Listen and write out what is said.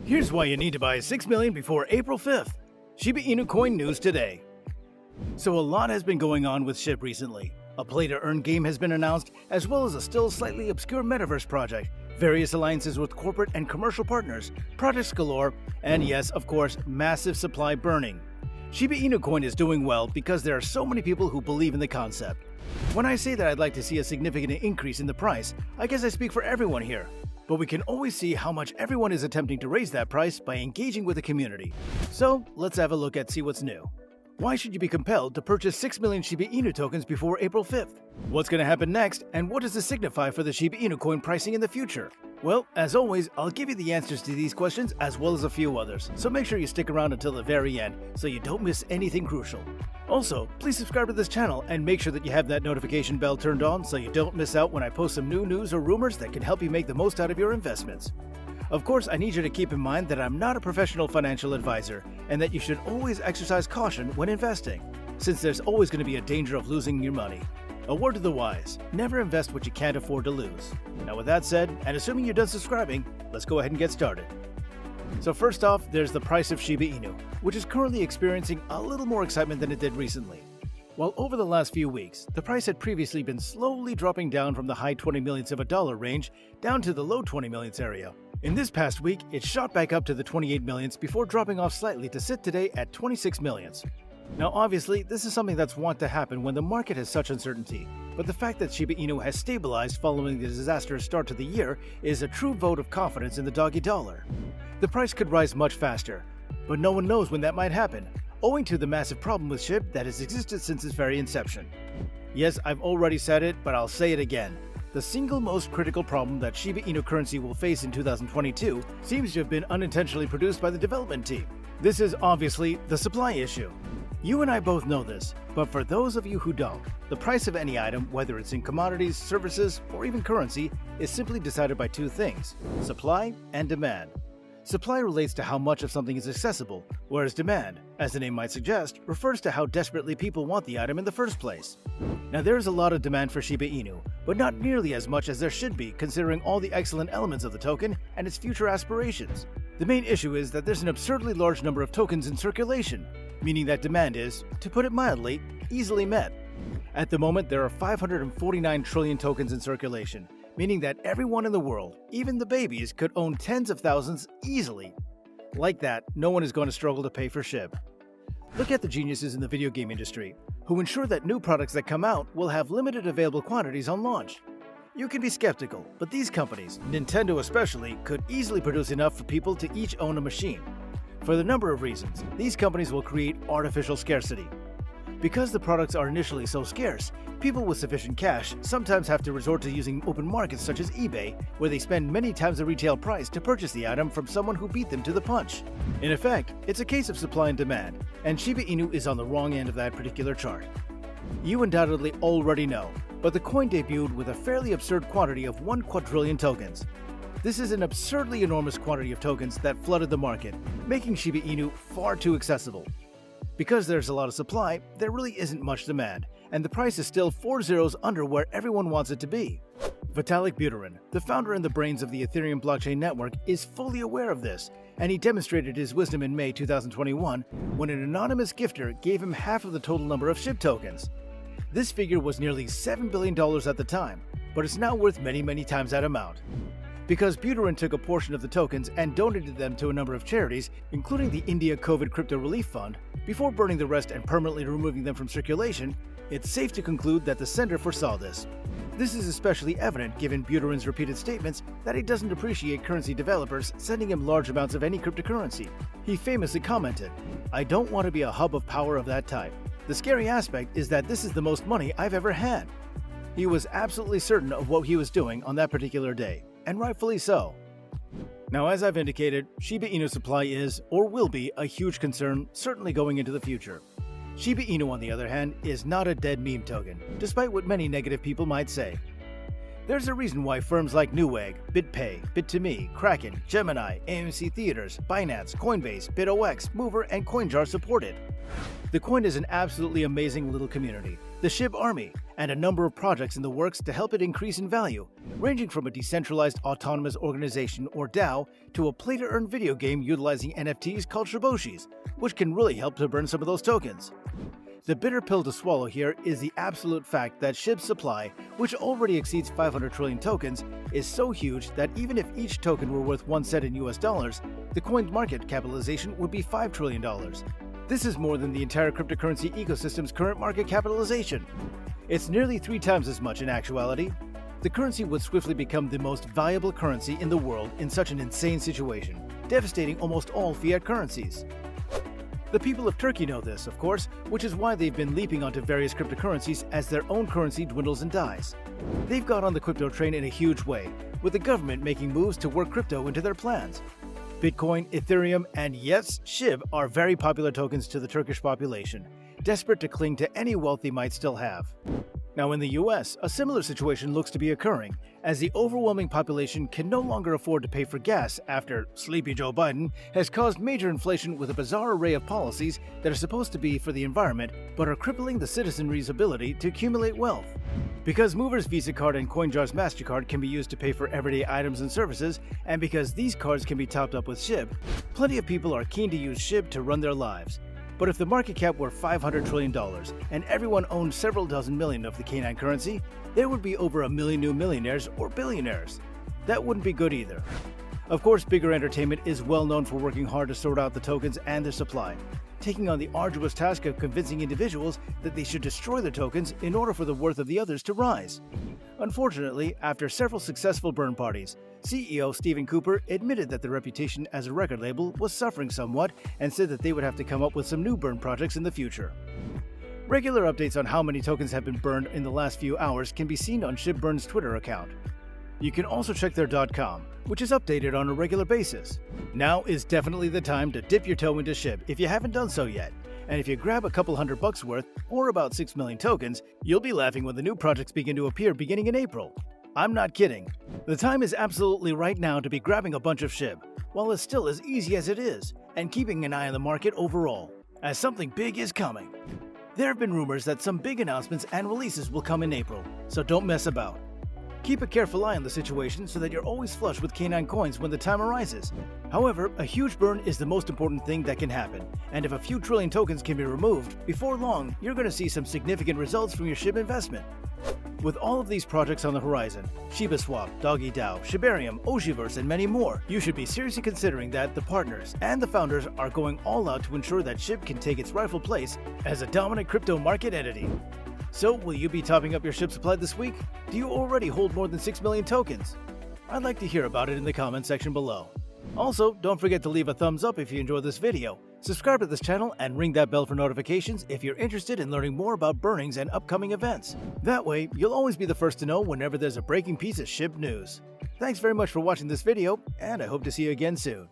Here's why you need to buy 6 million before April 5th. Shiba Inu coin news today. So a lot has been going on with SHIB recently. A play-to-earn game has been announced, as well as a still slightly obscure metaverse project, various alliances with corporate and commercial partners, projects galore, and yes, of course, massive supply burning. Shiba Inu coin is doing well because there are so many people who believe in the concept. When I say that I'd like to see a significant increase in the price, I guess I speak for everyone here. But we can always see how much everyone is attempting to raise that price by engaging with the community. So let's have a look at see what's new. Why should you be compelled to purchase 6 million Shiba Inu tokens before April 5th? What's going to happen next, and what does this signify for the Shiba Inu coin pricing in the future? Well, as always, I'll give you the answers to these questions as well as a few others, so make sure you stick around until the very end so you don't miss anything crucial. Also, please subscribe to this channel and make sure that you have that notification bell turned on so you don't miss out when I post some new news or rumors that can help you make the most out of your investments. Of course, I need you to keep in mind that I'm not a professional financial advisor and that you should always exercise caution when investing, since there's always going to be a danger of losing your money. A word to the wise, never invest what you can't afford to lose. Now with that said, and assuming you're done subscribing, let's go ahead and get started. So first off, there's the price of Shiba Inu, which is currently experiencing a little more excitement than it did recently. While over the last few weeks, the price had previously been slowly dropping down from the high 20 millions of a dollar range down to the low 20 millions area. In this past week, it shot back up to the 28 millions before dropping off slightly to sit today at 26 millions. Now obviously, this is something that's wont to happen when the market has such uncertainty, but the fact that Shiba Inu has stabilized following the disastrous start to the year is a true vote of confidence in the doggy dollar. The price could rise much faster, but no one knows when that might happen, owing to the massive problem with SHIB that has existed since its very inception. Yes, I've already said it, but I'll say it again. The single most critical problem that Shiba Inu currency will face in 2022 seems to have been unintentionally produced by the development team. This is obviously the supply issue. You and I both know this, but for those of you who don't, the price of any item, whether it's in commodities, services, or even currency, is simply decided by two things: supply and demand. Supply relates to how much of something is accessible, whereas demand, as the name might suggest, refers to how desperately people want the item in the first place. Now there is a lot of demand for Shiba Inu, but not nearly as much as there should be considering all the excellent elements of the token and its future aspirations. The main issue is that there's an absurdly large number of tokens in circulation, meaning that demand is, to put it mildly, easily met. At the moment, there are 549 trillion tokens in circulation, meaning that everyone in the world, even the babies, could own tens of thousands easily. Like that, no one is going to struggle to pay for SHIB. Look at the geniuses in the video game industry, who ensure that new products that come out will have limited available quantities on launch. You can be skeptical, but these companies, Nintendo especially, could easily produce enough for people to each own a machine. For the number of reasons, these companies will create artificial scarcity. Because the products are initially so scarce, people with sufficient cash sometimes have to resort to using open markets such as eBay, where they spend many times the retail price to purchase the item from someone who beat them to the punch. In effect, it's a case of supply and demand, and Shiba Inu is on the wrong end of that particular chart. You undoubtedly already know, but the coin debuted with a fairly absurd quantity of 1 quadrillion tokens. This is an absurdly enormous quantity of tokens that flooded the market, making Shiba Inu far too accessible. Because there's a lot of supply, there really isn't much demand, and the price is still 4 zeros under where everyone wants it to be. Vitalik Buterin, the founder and the brains of the Ethereum blockchain network, is fully aware of this, and he demonstrated his wisdom in May 2021 when an anonymous gifter gave him half of the total number of SHIB tokens. This figure was nearly $7 billion at the time, but it's now worth many times that amount. Because Buterin took a portion of the tokens and donated them to a number of charities, including the India COVID Crypto Relief Fund, before burning the rest and permanently removing them from circulation, it's safe to conclude that the sender foresaw this. This is especially evident given Buterin's repeated statements that he doesn't appreciate currency developers sending him large amounts of any cryptocurrency. He famously commented, "I don't want to be a hub of power of that type. The scary aspect is that this is the most money I've ever had." He was absolutely certain of what he was doing on that particular day, and rightfully so. Now, as I've indicated, Shiba Inu supply is, or will be, a huge concern, certainly going into the future. Shiba Inu, on the other hand, is not a dead meme token, despite what many negative people might say. There's a reason why firms like Newegg, BitPay, Bit2Me, Kraken, Gemini, AMC Theaters, Binance, Coinbase, BitOX, Mover, and CoinJar support it. The coin is an absolutely amazing little community. The the SHIB Army, and a number of projects in the works to help it increase in value, ranging from a decentralized autonomous organization or DAO to a play-to-earn video game utilizing NFTs called Shiboshis, which can really help to burn some of those tokens. The bitter pill to swallow here is the absolute fact that SHIB's supply, which already exceeds 500 trillion tokens, is so huge that even if each token were worth 1 cent in US dollars, the coin's market capitalization would be $5 trillion. This is more than the entire cryptocurrency ecosystem's current market capitalization. It's nearly 3 times as much in actuality. The currency would swiftly become the most valuable currency in the world in such an insane situation, devastating almost all fiat currencies. The people of Turkey know this, of course, which is why they've been leaping onto various cryptocurrencies as their own currency dwindles and dies. They've got on the crypto train in a huge way, with the government making moves to work crypto into their plans. Bitcoin, Ethereum, and yes, SHIB are very popular tokens to the Turkish population, desperate to cling to any wealth they might still have. Now in the US, a similar situation looks to be occurring, as the overwhelming population can no longer afford to pay for gas after Sleepy Joe Biden has caused major inflation with a bizarre array of policies that are supposed to be for the environment but are crippling the citizenry's ability to accumulate wealth. Because Mover's Visa card and CoinJar's MasterCard can be used to pay for everyday items and services, and because these cards can be topped up with SHIB, plenty of people are keen to use SHIB to run their lives. But if the market cap were $500 trillion and everyone owned several dozen million of the canine currency, there would be over 1 million new millionaires or billionaires. That wouldn't be good either. Of course, Bigger Entertainment is well known for working hard to sort out the tokens and their supply, taking on the arduous task of convincing individuals that they should destroy the tokens in order for the worth of the others to rise. Unfortunately, after several successful burn parties, CEO Stephen Cooper admitted that their reputation as a record label was suffering somewhat and said that they would have to come up with some new burn projects in the future. Regular updates on how many tokens have been burned in the last few hours can be seen on SHIBBurn's Twitter account. You can also check their .com, which is updated on a regular basis. Now is definitely the time to dip your toe into SHIB if you haven't done so yet. And if you grab a couple $100 worth, or about 6 million tokens, you'll be laughing when the new projects begin to appear beginning in April. I'm not kidding. The time is absolutely right now to be grabbing a bunch of SHIB, while it's still as easy as it is, and keeping an eye on the market overall, as something big is coming. There have been rumors that some big announcements and releases will come in April, so don't mess about. Keep a careful eye on the situation so that you're always flush with canine coins when the time arises. However, a huge burn is the most important thing that can happen, and if a few trillion tokens can be removed, before long, you're going to see some significant results from your SHIB investment. With all of these projects on the horizon, ShibaSwap, DoggyDAO, Shibarium, Oshiverse, and many more, you should be seriously considering that the partners and the founders are going all out to ensure that SHIB can take its rightful place as a dominant crypto market entity. So, will you be topping up your SHIB supply this week? Do you already hold more than 6 million tokens? I'd like to hear about it in the comment section below. Also, don't forget to leave a thumbs up if you enjoyed this video, subscribe to this channel, and ring that bell for notifications if you're interested in learning more about burnings and upcoming events. That way, you'll always be the first to know whenever there's a breaking piece of SHIB news. Thanks very much for watching this video, and I hope to see you again soon.